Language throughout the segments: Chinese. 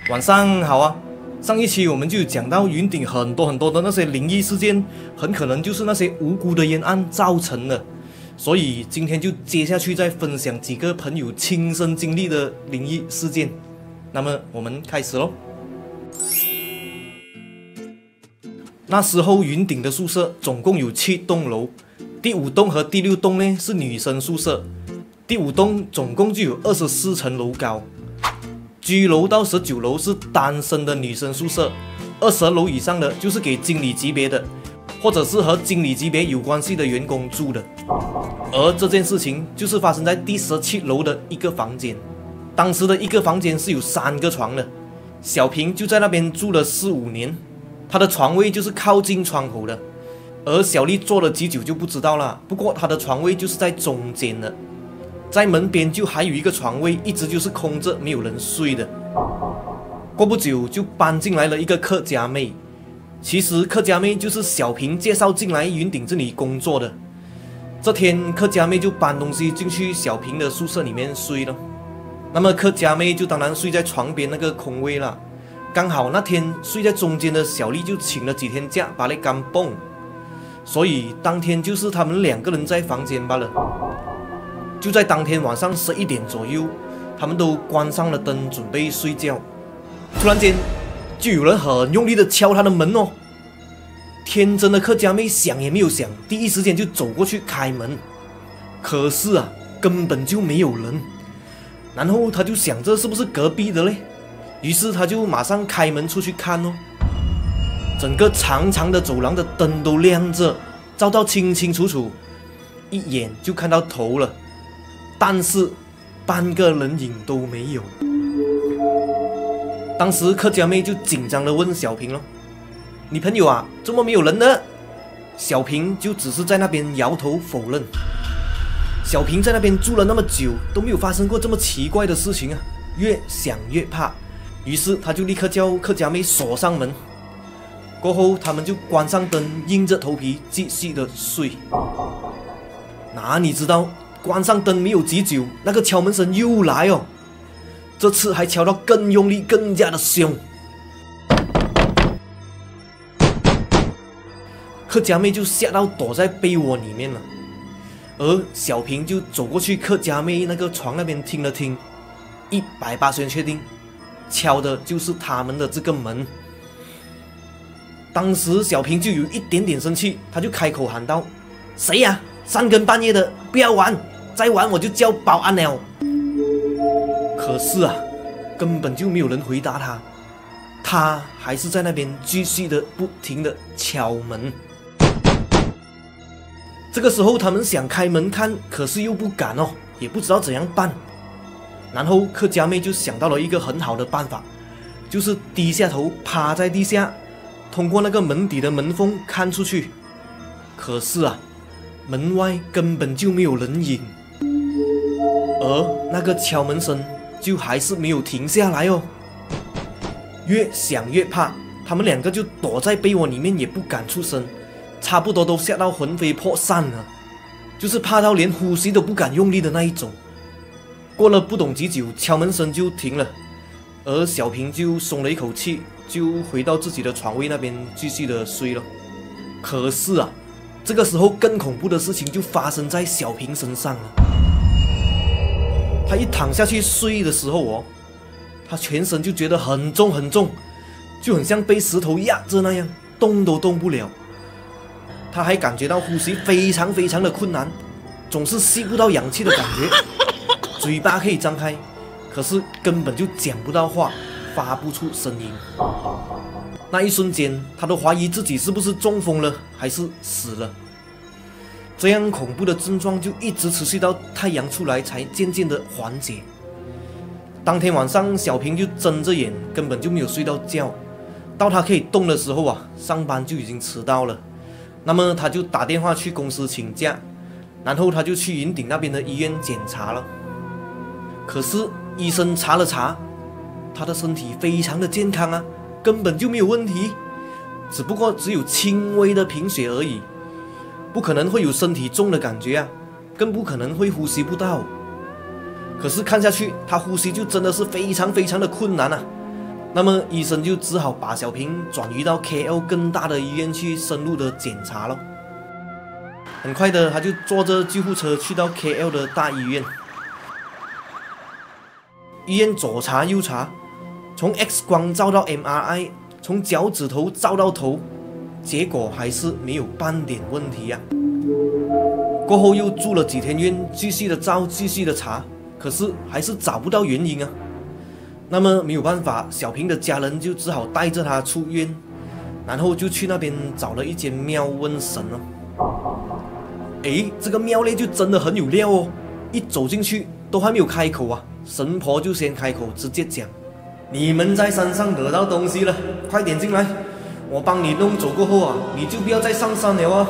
晚上好啊！上一期我们就讲到云顶很多的那些灵异事件，很可能就是那些无辜的冤案造成的，所以今天就接下去再分享几个朋友亲身经历的灵异事件。那么我们开始咯。那时候云顶的宿舍总共有7栋楼，第5栋和第6栋呢是女生宿舍，第5栋总共就有24层楼高。G 楼到19楼是单身的女生宿舍，20楼以上的就是给经理级别的，或者是和经理级别有关系的员工住的。而这件事情就是发生在第17楼的一个房间，当时的一个房间是有3个床的，小平就在那边住了4、5年，她的床位就是靠近窗口的，而小丽坐了几久就不知道了，不过她的床位就是在中间的。在门边就还有一个床位，一直就是空着，没有人睡的。过不久就搬进来了一个客家妹，其实客家妹就是小平介绍进来云顶这里工作的。这天客家妹就搬东西进去小平的宿舍里面睡了，那么客家妹就当然睡在床边那个空位了。刚好那天睡在中间的小丽就请了几天假，把来干蹦，所以当天就是他们2个人在房间罢了。就在当天晚上11点左右，他们都关上了灯，准备睡觉。突然间，就有人很用力的敲他的门哦。天真的客家妹想也没有想，第一时间就走过去开门。可是啊，根本就没有人。然后他就想这是不是隔壁的嘞？于是他就马上开门出去看哦。整个长长的走廊的灯都亮着，照到清清楚楚，一眼就看到头了。但是半个人影都没有。当时客家妹就紧张地问小平了：“你朋友啊，怎么没有人呢？”小平就只是在那边摇头否认。小平在那边住了那么久，都没有发生过这么奇怪的事情啊，越想越怕，于是他就立刻叫客家妹锁上门。过后他们就关上灯，硬着头皮继续的睡。哪里知道关上灯没有几久，那个敲门声又来哦，这次还敲到更用力，更加的凶。客家妹就吓到躲在被窝里面了，而小平就走过去客家妹那个床那边听了听，180%确定敲的就是他们的这个门。当时小平就有一点点生气，他就开口喊道：“谁呀？3更半夜的，不要玩，再玩我就叫保安了。”可是啊，根本就没有人回答他，他还是在那边继续的不停的敲门。这个时候他们想开门看，可是又不敢哦，也不知道怎样办。然后客家妹就想到了一个很好的办法，就是低下头趴在地下，通过那个门底的门缝看出去。可是啊，门外根本就没有人影，而那个敲门声就还是没有停下来哦。越想越怕，他们2个就躲在被窝里面，也不敢出声，差不多都吓到魂飞魄散了，就是怕到连呼吸都不敢用力的那一种。过了不懂几久，敲门声就停了，而小平就松了一口气，就回到自己的床位那边继续的睡了。可是啊，这个时候更恐怖的事情就发生在小平身上了。他一躺下去睡的时候哦，他全身就觉得很重很重，就很像被石头压着那样，动都动不了。他还感觉到呼吸非常的困难，总是吸不到氧气的感觉，嘴巴可以张开，可是根本就讲不到话，发不出声音。那一瞬间，他都怀疑自己是不是中风了，还是死了。这样恐怖的症状就一直持续到太阳出来，才渐渐的缓解。当天晚上，小平就睁着眼，根本就没有睡到觉。到他可以动的时候啊，上班就已经迟到了。那么他就打电话去公司请假，然后他就去云顶那边的医院检查了。可是医生查了查，他的身体非常的健康啊，根本就没有问题，只不过只有轻微的贫血而已，不可能会有身体重的感觉啊，更不可能会呼吸不到。可是看下去，他呼吸就真的是非常的困难啊。那么医生就只好把小平转移到 KL 更大的医院去深入的检查了。很快的，他就坐着救护车去到 KL 的大医院。医院左查右查，从 X 光照到 MRI， 从脚趾头照到头，结果还是没有半点问题啊。过后又住了几天院，继续的照，继续的查，可是还是找不到原因啊。那么没有办法，小平的家人就只好带着他出院，然后就去那边找了一间庙问神了。诶，这个庙呢就真的很有料哦！一走进去都还没有开口啊，神婆就先开口，直接讲：“你们在山上得到东西了，快点进来，我帮你弄走过后啊，你就不要再上山了啊。”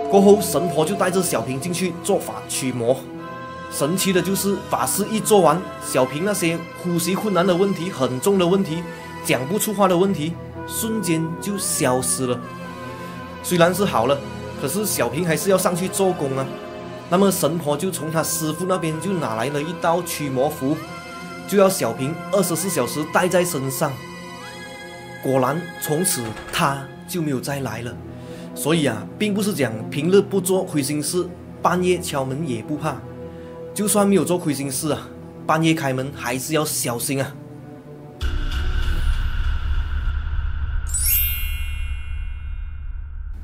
过后，神婆就带着小平进去做法驱魔。神奇的就是法事一做完，小平那些呼吸困难的问题、很重的问题、讲不出话的问题，瞬间就消失了。虽然是好了，可是小平还是要上去做工啊。那么神婆就从他师傅那边就拿来了一道驱魔符，就要小平24小时带在身上。果然，从此他就没有再来了。所以啊，并不是讲平日不做亏心事，半夜敲门也不怕。就算没有做亏心事啊，半夜开门还是要小心啊。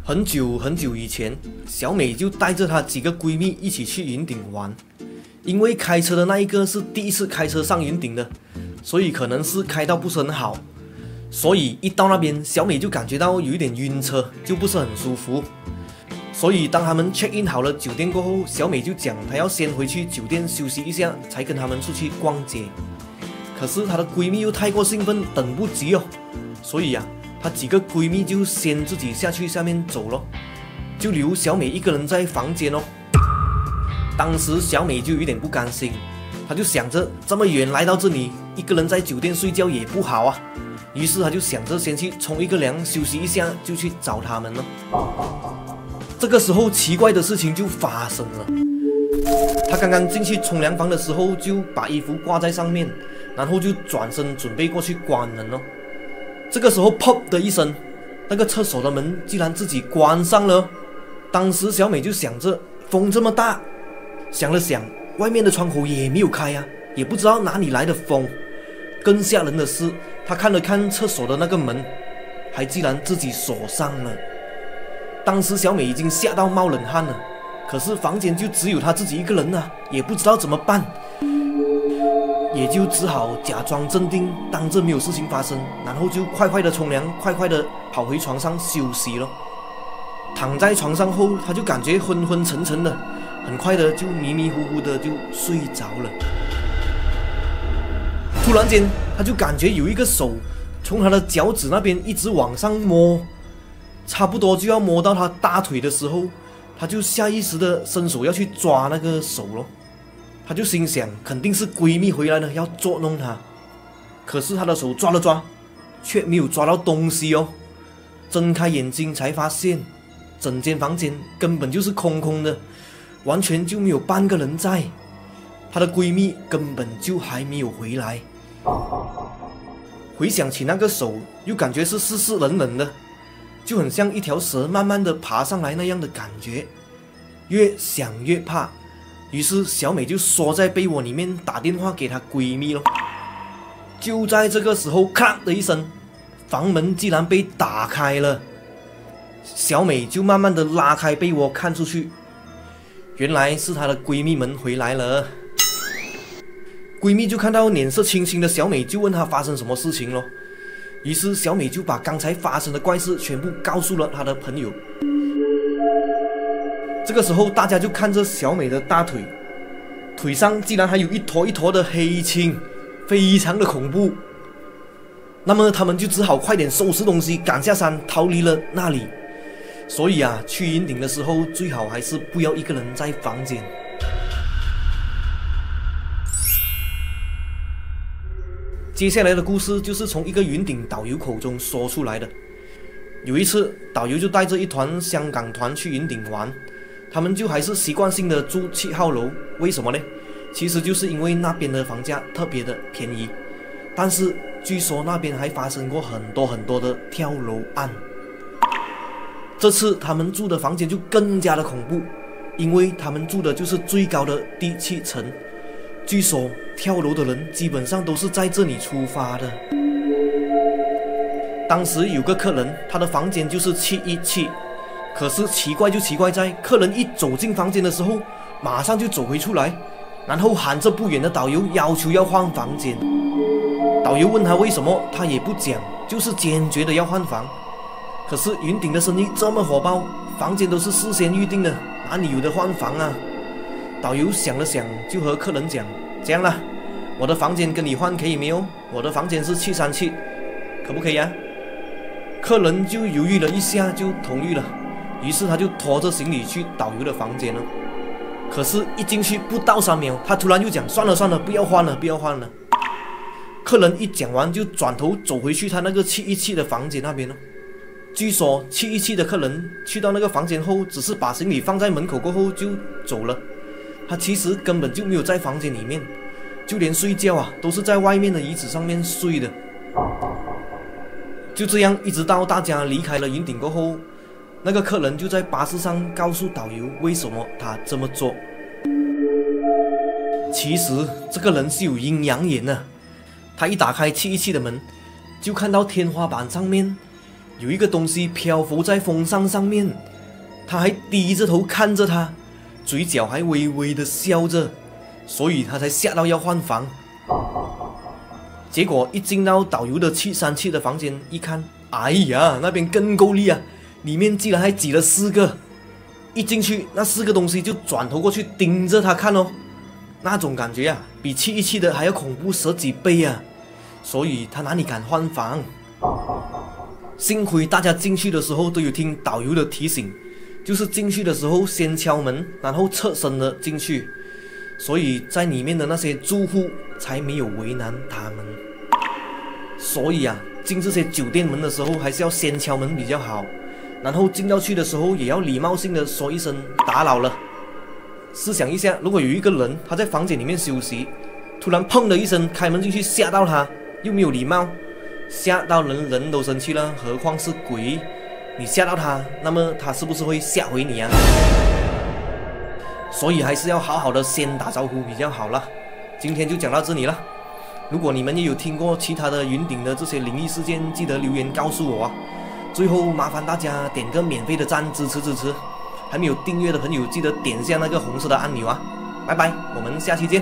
很久以前，小美就带着她几个闺蜜一起去云顶玩。因为开车的那一个是第一次开车上云顶的，所以可能是开到不是很好，所以一到那边，小美就感觉到有一点晕车，就不是很舒服。所以当他们 check in 好了酒店过后，小美就讲她要先回去酒店休息一下，才跟他们出去逛街。可是她的闺蜜又太过兴奋，等不及哦，所以她几个闺蜜就先自己下去下面走了，就留小美一个人在房间哦。当时小美就有点不甘心，她就想着这么远来到这里，一个人在酒店睡觉也不好啊。于是她就想着先去冲一个凉休息一下，就去找他们了。这个时候奇怪的事情就发生了，她刚刚进去冲凉房的时候，就把衣服挂在上面，然后就转身准备过去关门了。这个时候 pop 的一声，那个厕所的门竟然自己关上了。当时小美就想着风这么大，想了想，外面的窗口也没有开啊，也不知道哪里来的风。更吓人的是，她看了看厕所的那个门，还竟然自己锁上了。当时小美已经吓到冒冷汗了，可是房间就只有她自己一个人啊，也不知道怎么办，也就只好假装镇定，当这没有事情发生，然后就快的冲凉，快的跑回床上休息了。躺在床上后，她就感觉昏昏沉沉的，很快的就迷迷糊糊的就睡着了。突然间，她就感觉有一个手从她的脚趾那边一直往上摸，差不多就要摸到她大腿的时候，她就下意识的伸手要去抓那个手了。她就心想，肯定是闺蜜回来了要捉弄她。可是她的手抓了抓，却没有抓到东西哦。睁开眼睛才发现，整间房间根本就是空空的，完全就没有半个人在。她的闺蜜根本就还没有回来。回想起那个手，又感觉是湿湿冷冷的，就很像一条蛇慢慢的爬上来那样的感觉。越想越怕，于是小美就缩在被窝里面打电话给她闺蜜了。就在这个时候，咔的一声，房门竟然被打开了。小美就慢慢的拉开被窝看出去，原来是她的闺蜜们回来了。闺蜜就看到脸色清清的小美，就问她发生什么事情了。于是小美就把刚才发生的怪事全部告诉了她的朋友。这个时候大家就看着小美的大腿，腿上竟然还有一坨一坨的黑青，非常的恐怖。那么他们就只好快点收拾东西赶下山，逃离了那里。所以去云顶的时候最好还是不要一个人在房间。接下来的故事就是从一个云顶导游口中说出来的。有一次，导游就带着一团香港团去云顶玩，他们就还是习惯性的住7号楼。为什么呢？其实就是因为那边的房价特别的便宜，但是据说那边还发生过很多的跳楼案。这次他们住的房间就更加的恐怖，因为他们住的就是最高的第7层。据说跳楼的人基本上都是在这里出发的。当时有个客人，他的房间就是717，可是奇怪就奇怪在客人一走进房间的时候，马上就走回出来，然后喊着不远的导游要求要换房间。导游问他为什么，他也不讲，就是坚决的要换房。可是云顶的生意这么火爆，房间都是事先预定的，哪里有的换房啊？导游想了想，就和客人讲：这样啦，我的房间跟你换可以没有？我的房间是737，可不可以啊？客人就犹豫了一下，就同意了。于是他就拖着行李去导游的房间了。可是，一进去不到3秒，他突然又讲：算了，不要换了。客人一讲完，就转头走回去他那个717的房间那边了。据说717的客人去到那个房间后，只是把行李放在门口过后就走了。他其实根本就没有在房间里面，就连睡觉都是在外面的椅子上面睡的。就这样，一直到大家离开了云顶过后，那个客人就在巴士上告诉导游为什么他这么做。其实这个人是有阴阳眼的。他一打开717的门，就看到天花板上面有一个东西漂浮在风扇上面，他还低着头看着他，嘴角还微微的笑着，所以他才吓到要换房。结果一进到导游的737的房间一看，哎呀，那边更够力啊，里面竟然还挤了4个。一进去，那4个东西就转头过去盯着他看哦，那种感觉比717的还要恐怖10几倍啊！所以他哪里敢换房？幸亏大家进去的时候都有听导游的提醒，就是进去的时候先敲门，然后侧身的进去，所以在里面的那些住户才没有为难他们。所以进这些酒店门的时候还是要先敲门比较好，然后进到去的时候也要礼貌性的说一声打扰了。试想一下，如果有一个人他在房间里面休息，突然砰的一声开门进去吓到他，又没有礼貌，吓到人都生气了，何况是鬼？你吓到他，那么他是不是会吓回你啊？所以还是要好好的先打招呼比较好啦。今天就讲到这里了。如果你们也有听过其他的云顶的这些灵异事件，记得留言告诉我最后麻烦大家点个免费的赞支持。还没有订阅的朋友记得点下那个红色的按钮拜拜，我们下期见。